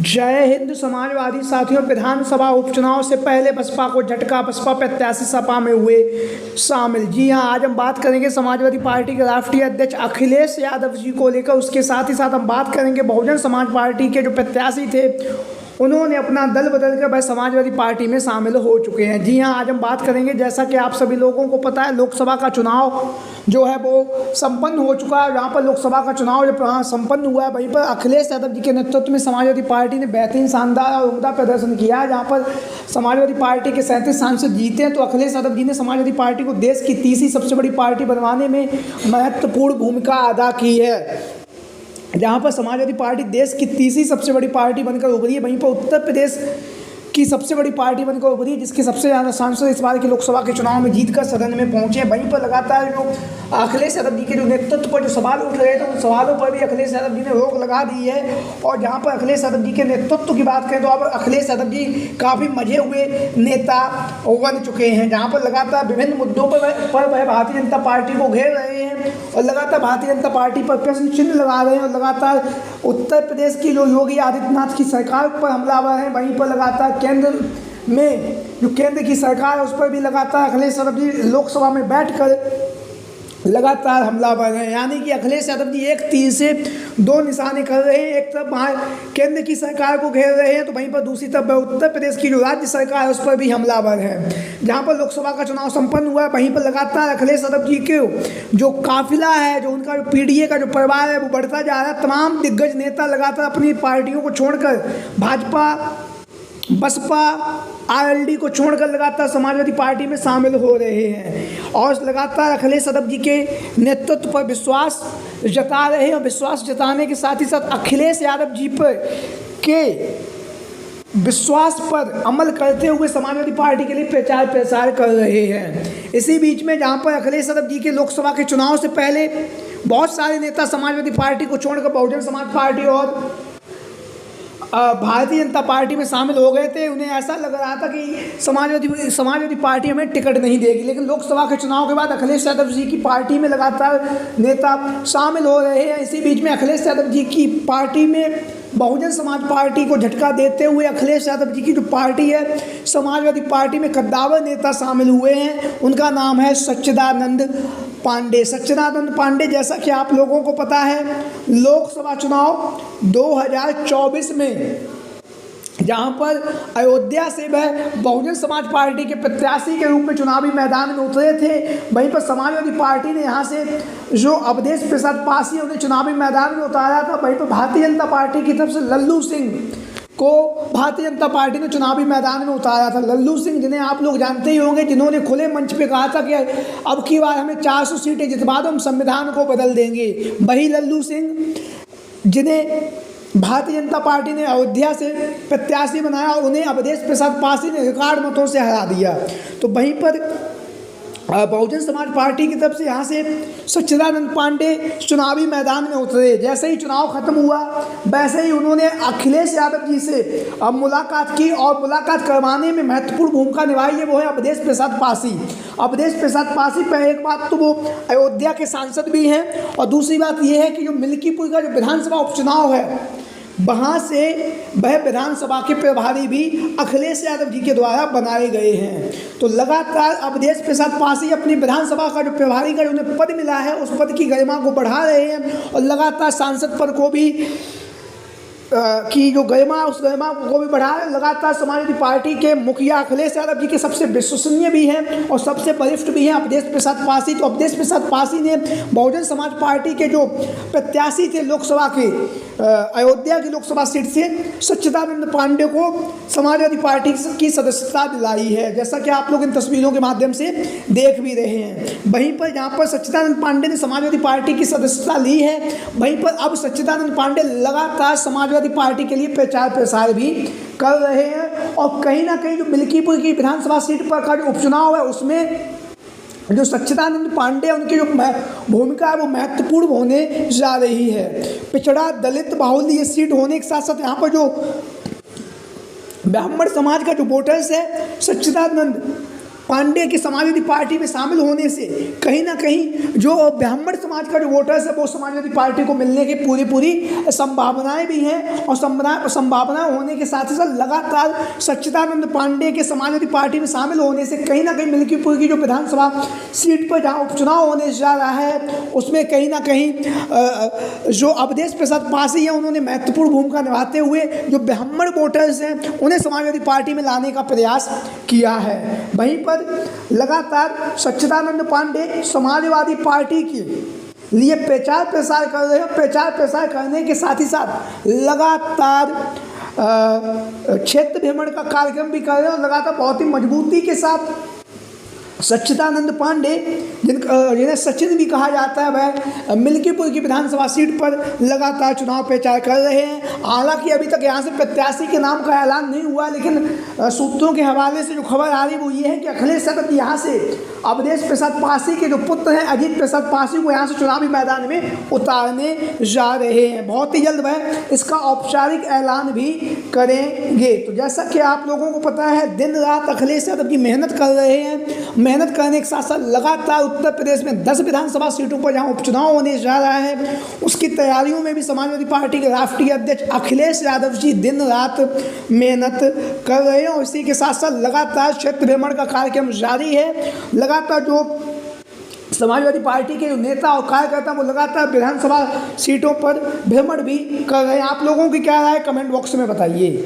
जय हिंद समाजवादी साथियों। विधानसभा उपचुनाव से पहले बसपा को झटका, बसपा प्रत्याशी सपा में हुए शामिल। जी हां, आज हम बात करेंगे समाजवादी पार्टी के राष्ट्रीय अध्यक्ष अखिलेश यादव जी को लेकर। उसके साथ ही साथ हम बात करेंगे बहुजन समाज पार्टी के जो प्रत्याशी थे, उन्होंने अपना दल बदल कर वह समाजवादी पार्टी में शामिल हो चुके हैं। जी हाँ, आज हम बात करेंगे, जैसा कि आप सभी लोगों को पता है, लोकसभा का चुनाव जो है वो संपन्न हो चुका है। यहाँ पर लोकसभा का चुनाव जब संपन्न हुआ है, वहीं पर अखिलेश यादव जी के नेतृत्व में समाजवादी पार्टी ने बेहतरीन, शानदार और उम्दा प्रदर्शन किया है। जहाँ पर समाजवादी पार्टी के 37 सांसद जीते हैं, तो अखिलेश यादव जी ने समाजवादी पार्टी को देश की तीसरी सबसे बड़ी पार्टी बनवाने में महत्वपूर्ण भूमिका अदा की है। जहाँ पर समाजवादी पार्टी देश की तीसरी सबसे बड़ी पार्टी बनकर उभरी है, वहीं पर उत्तर प्रदेश की सबसे बड़ी पार्टी बनकर उभरी है, जिसके सबसे ज़्यादा सांसद इस बार के लोकसभा के चुनाव में जीतकर सदन में पहुंचे। वहीं पर लगातार जो अखिलेश यादव जी के जो नेतृत्व पर जो सवाल उठ रहे थे, उन सवालों पर भी अखिलेश यादव जी ने रोक लगा दी है। और जहाँ पर अखिलेश यादव जी के नेतृत्व की बात करें, तो अब अखिलेश यादव जी काफ़ी मजे हुए नेता बन चुके हैं। जहाँ पर लगातार विभिन्न मुद्दों पर वह भारतीय जनता पार्टी को घेर रहे हैं और लगातार भारतीय जनता पार्टी पर प्रश्न चिन्ह लगा रहे हैं और लगातार उत्तर प्रदेश की जो योगी आदित्यनाथ की सरकार पर हमलावर हैं। वहीं पर लगातार केंद्र में जो केंद्र की सरकार है, उस पर भी लगातार अखिलेश यादव जी लोकसभा में बैठकर लगातार हमलावर हैं। यानी कि अखिलेश यादव जी एक तीर से दो निशाने कर रहे हैं। एक तरफ वहाँ केंद्र की सरकार को घेर रहे हैं, तो वहीं पर दूसरी तरफ उत्तर प्रदेश की जो राज्य सरकार है, उस पर भी हमलावर है। जहाँ पर लोकसभा का चुनाव संपन्न हुआ है, वहीं पर लगातार अखिलेश यादव जी के जो काफिला है, जो उनका जो पीडीए का जो परिवार है, वो बढ़ता जा रहा है। तमाम दिग्गज नेता लगातार अपनी पार्टियों को छोड़कर भाजपा, बसपा, आरएलडी को छोड़कर लगातार समाजवादी पार्टी में शामिल हो रहे हैं और लगातार अखिलेश यादव जी के नेतृत्व पर विश्वास जता रहे हैं। और विश्वास जताने के साथ ही साथ अखिलेश यादव जी पर के विश्वास पर अमल करते हुए समाजवादी पार्टी के लिए प्रचार प्रसार कर रहे हैं। इसी बीच में जहां पर अखिलेश यादव जी के लोकसभा के चुनाव से पहले बहुत सारे नेता समाजवादी पार्टी को छोड़कर बहुजन समाज पार्टी और भारतीय जनता पार्टी में शामिल हो गए थे। उन्हें ऐसा लग रहा था कि समाजवादी पार्टी हमें टिकट नहीं देगी, लेकिन लोकसभा के चुनाव के बाद अखिलेश यादव जी की पार्टी में लगातार नेता शामिल हो रहे हैं। इसी बीच में अखिलेश यादव जी की पार्टी में बहुजन समाज पार्टी को झटका देते हुए अखिलेश यादव जी की जो पार्टी है, समाजवादी पार्टी में कद्दावर नेता शामिल हुए हैं। उनका नाम है सच्चिदानंद पांडे। सच्चिदानंद पांडे, जैसा कि आप लोगों को पता है, लोकसभा चुनाव 2024 में जहां पर अयोध्या से वह बहुजन समाज पार्टी के प्रत्याशी के रूप में चुनावी मैदान में उतरे थे, वहीं पर समाजवादी पार्टी ने यहां से जो अवधेश प्रसाद पासी उन्हें चुनावी मैदान में उतारा था। वहीं पर भारतीय जनता पार्टी की तरफ से लल्लू सिंह को भारतीय जनता पार्टी ने चुनावी मैदान में उतारा था। लल्लू सिंह, जिन्हें आप लोग जानते ही होंगे, जिन्होंने खुले मंच पे कहा था कि अब की बार हमें 400 सीटें जितवा दो, हम संविधान को बदल देंगे। वही लल्लू सिंह जिन्हें भारतीय जनता पार्टी ने अयोध्या से प्रत्याशी बनाया और उन्हें अवधेश प्रसाद पासी ने रिकॉर्ड मतों से हरा दिया। तो वहीं पर बहुजन समाज पार्टी की तरफ से यहाँ से सच्चिदानंद पांडे चुनावी मैदान में उतरे। जैसे ही चुनाव खत्म हुआ, वैसे ही उन्होंने अखिलेश यादव जी से मुलाकात की और मुलाकात करवाने में महत्वपूर्ण भूमिका निभाई है, वो है अवधेश प्रसाद पासी। अवधेश प्रसाद पासी पर एक बात तो वो अयोध्या के सांसद भी हैं, और दूसरी बात ये है कि जो मिल्कीपुर का जो विधानसभा उपचुनाव है, वहाँ से वह विधानसभा के प्रभारी भी अखिलेश यादव जी के द्वारा बनाए गए हैं। तो लगातार अवधेश प्रसाद पासी अपनी विधानसभा का जो प्रभारी का उन्हें पद मिला है, उस पद की गरिमा को बढ़ा रहे हैं और लगातार सांसद पद को भी की जो गरिमा, उस गरिमा को भी बढ़ा रहे। लगातार समाजवादी पार्टी के मुखिया अखिलेश यादव जी के सबसे विश्वसनीय भी हैं और सबसे वरिष्ठ भी हैं अवधेश प्रसाद पासी। तो अवधेश प्रसाद पासी ने बहुजन समाज पार्टी के जो प्रत्याशी थे लोकसभा के, अयोध्या की लोकसभा सीट से सच्चिदानंद पांडे को समाजवादी पार्टी की सदस्यता दिलाई है, जैसा कि आप लोग इन तस्वीरों के माध्यम से देख भी रहे हैं। वहीं पर जहाँ पर सच्चिदानंद पांडे ने समाजवादी पार्टी की सदस्यता ली है, वहीं पर अब सच्चिदानंद पांडे लगातार समाजवादी पार्टी के लिए प्रचार प्रसार भी कर रहे हैं। और कहीं ना कहीं जो मिल्कीपुर की विधानसभा सीट पर का जो उपचुनाव है, उसमें जो सच्चिदानंद पांडे उनकी जो भूमिका है वो महत्वपूर्ण होने जा रही है। पिछड़ा दलित बाहुल्य ये सीट होने के साथ साथ यहाँ पर जो ब्राह्मण समाज का जो वोटर्स है, सच्चिदानंद पांडे की समाजवादी पार्टी में शामिल होने से कहीं ना कहीं जो ब्राह्मण समाज का जो वोटर्स है वो समाजवादी पार्टी को मिलने की पूरी संभावनाएं भी हैं। और संभावना होने के साथ ही साथ लगातार सच्चिदानंद पांडे के समाजवादी पार्टी में शामिल होने से कहीं ना कहीं मिल्कीपुर की जो विधानसभा सीट पर जहां उपचुनाव होने जा रहा है उसमें कहीं ना कहीं जो अवधेश प्रसाद पासी हैं उन्होंने महत्वपूर्ण भूमिका निभाते हुए जो ब्राह्मण वोटर्स हैं उन्हें समाजवादी पार्टी में लाने का प्रयास किया है। वहीं पर लगातार सच्चिदानंद पांडे समाजवादी पार्टी के लिए प्रचार प्रसार कर रहे हैं। प्रचार प्रसार करने के साथ ही साथ लगातार क्षेत्र भ्रमण का कार्यक्रम भी कर रहे हैं और लगातार बहुत ही मजबूती के साथ सच्चिदानंद पांडे जिन्हें सचिन भी कहा जाता है वह मिल्कीपुर की विधानसभा सीट पर लगातार चुनाव प्रचार कर रहे हैं। हालांकि अभी तक यहाँ से प्रत्याशी के नाम का ऐलान नहीं हुआ, लेकिन सूत्रों के हवाले से जो खबर आ रही वो ये है कि अखिलेश यादव यहाँ से अवधेश प्रसाद पासी के जो पुत्र हैं अजीत प्रसाद पासी को यहाँ से चुनावी मैदान में उतारने जा रहे हैं। बहुत ही जल्द वह इसका औपचारिक ऐलान भी करेंगे। तो जैसा कि आप लोगों को पता है दिन रात अखिलेश यादव की मेहनत कर रहे हैं। मेहनत करने के साथ साथ लगातार उत्तर प्रदेश में 10 विधानसभा सीटों पर जहां उपचुनाव होने जा रहा है उसकी तैयारियों में भी समाजवादी पार्टी के राष्ट्रीय अध्यक्ष अखिलेश यादव जी दिन रात मेहनत कर रहे हैं। और इसी के साथ साथ लगातार क्षेत्र भ्रमण का कार्यक्रम जारी है। लगातार जो समाजवादी पार्टी के नेता और कार्यकर्ता वो लगातार विधानसभा सीटों पर भ्रमण भी कर रहे हैं। आप लोगों की क्या राय कमेंट बॉक्स में बताइए।